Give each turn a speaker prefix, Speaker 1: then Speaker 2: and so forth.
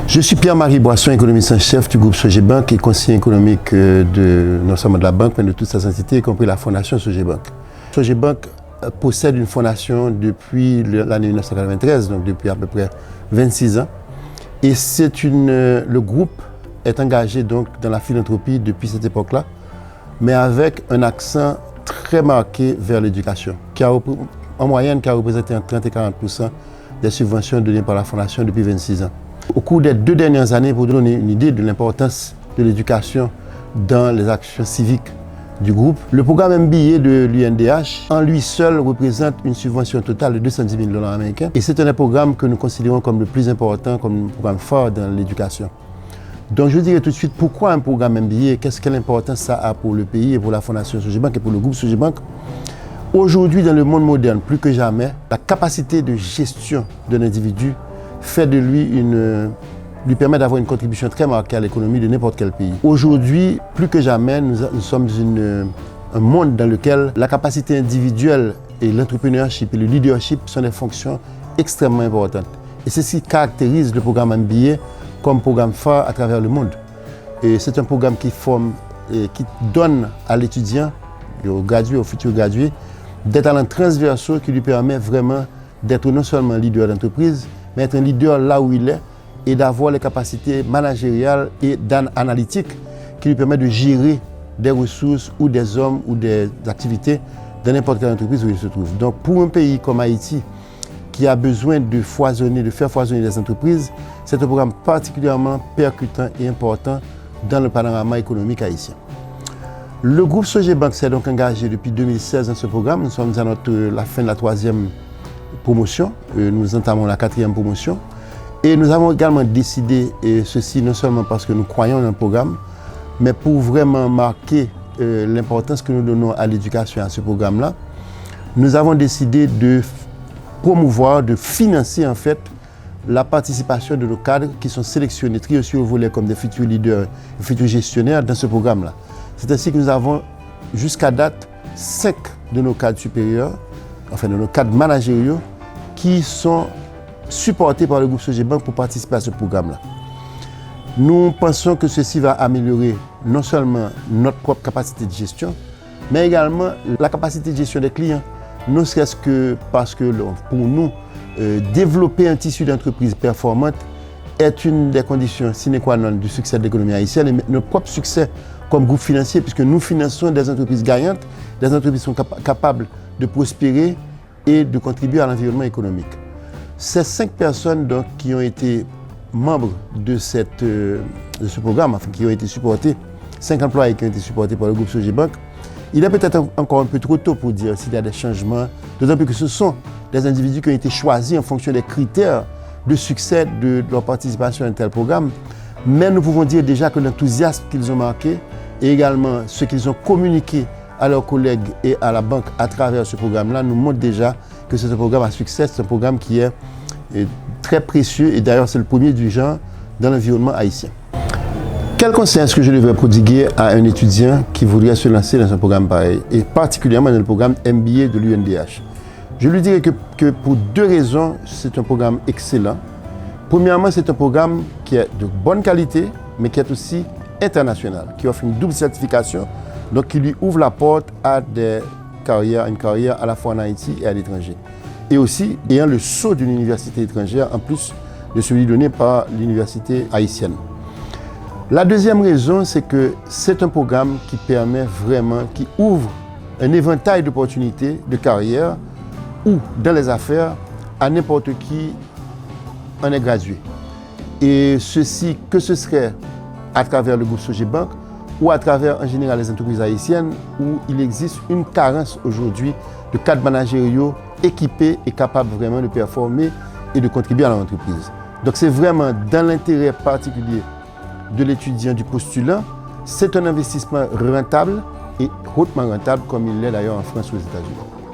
Speaker 1: Je suis Pierre-Marie Boisson, économiste en chef du groupe Sogebank et conseiller économique non seulement de la banque, mais de toutes ses entités, y compris la fondation Sogebank. Sogebank possède une fondation depuis l'année 1993, donc depuis à peu près 26 ans. Et le groupe est engagé donc dans la philanthropie depuis cette époque-là, mais avec un accent très marqué vers l'éducation, en moyenne qui a représenté entre 30 et 40% des subventions données par la fondation depuis 26 ans. Au cours des 2 dernières années, pour donner une idée de l'importance de l'éducation dans les actions civiques du groupe, le programme MBA de l'UNDH, en lui seul, représente une subvention totale de 210 000 $ américains. Et c'est un programme que nous considérons comme le plus important, comme un programme fort dans l'éducation. Donc je dirais tout de suite pourquoi un programme MBA, quelle importance ça a pour le pays et pour la fondation Sogebank et pour le groupe Sogebank. Aujourd'hui, dans le monde moderne, plus que jamais, la capacité de gestion d'un individu fait de lui permet d'avoir une contribution très marquée à l'économie de n'importe quel pays. Aujourd'hui, plus que jamais, nous sommes un monde dans lequel la capacité individuelle et l'entrepreneurship et le leadership sont des fonctions extrêmement importantes. Et c'est ce qui caractérise le programme MBA comme programme phare à travers le monde. Et c'est un programme qui forme et qui donne à l'étudiant, au futur gradué, des talents transversaux qui lui permettent vraiment d'être non seulement leader d'entreprise, mais être un leader là où il est et d'avoir les capacités managériales et analytiques qui lui permettent de gérer des ressources ou des hommes ou des activités dans n'importe quelle entreprise où il se trouve. Donc pour un pays comme Haïti, qui a besoin de faire foisonner des entreprises, c'est un programme particulièrement percutant et important dans le panorama économique haïtien. Le groupe Sogebank s'est donc engagé depuis 2016 dans ce programme. Nous sommes à la fin de la 3e promotion. Nous entamons la 4e promotion. Et nous avons également décidé, et ceci non seulement parce que nous croyons dans le programme, mais pour vraiment marquer l'importance que nous donnons à l'éducation à ce programme-là, nous avons décidé de promouvoir, de financer en fait la participation de nos cadres qui sont sélectionnés, triés sur le volet comme des futurs leaders, futurs gestionnaires dans ce programme-là. C'est ainsi que nous avons jusqu'à date 5 de nos cadres supérieurs, enfin de nos cadres managériaux, qui sont supportés par le groupe Sogebank pour participer à ce programme-là. Nous pensons que ceci va améliorer non seulement notre propre capacité de gestion, mais également la capacité de gestion des clients. Ne serait-ce que parce que pour nous, développer un tissu d'entreprise performante est une des conditions sine qua non du succès de l'économie haïtienne et notre propre succès comme groupe financier, puisque nous finançons des entreprises gagnantes, des entreprises qui sont capables de prospérer et de contribuer à l'environnement économique. Ces 5 personnes donc, qui ont été membres de ce programme, enfin, qui ont été supportés, 5 employés qui ont été supportés par le groupe Sogebank, il est peut-être encore un peu trop tôt pour dire s'il y a des changements, d'autant plus que ce sont des individus qui ont été choisis en fonction des critères de succès de leur participation à un tel programme. Mais nous pouvons dire déjà que l'enthousiasme qu'ils ont marqué et également ce qu'ils ont communiqué à leurs collègues et à la banque à travers ce programme-là nous montre déjà que c'est un programme à succès, c'est un programme qui est très précieux et d'ailleurs c'est le premier du genre dans l'environnement haïtien. Quel conseil est-ce que je devrais prodiguer à un étudiant qui voudrait se lancer dans un programme pareil, et particulièrement dans le programme MBA de l'UNDH? Je lui dirais que pour 2 raisons, c'est un programme excellent. Premièrement, c'est un programme qui est de bonne qualité, mais qui est aussi international, qui offre une double certification, donc qui lui ouvre la porte à une carrière à la fois en Haïti et à l'étranger. Et aussi ayant le sceau d'une université étrangère, en plus de celui donné par l'université haïtienne. La deuxième raison, c'est que c'est un programme qui permet vraiment, qui ouvre un éventail d'opportunités de carrière ou dans les affaires à n'importe qui en est gradué. Et ceci, que ce serait à travers le groupe Sogebank ou à travers en général les entreprises haïtiennes où il existe une carence aujourd'hui de cadres managériaux équipés et capables vraiment de performer et de contribuer à l'entreprise. Donc c'est vraiment dans l'intérêt particulier de l'étudiant, du postulant, c'est un investissement rentable et hautement rentable comme il l'est d'ailleurs en France ou aux États-Unis.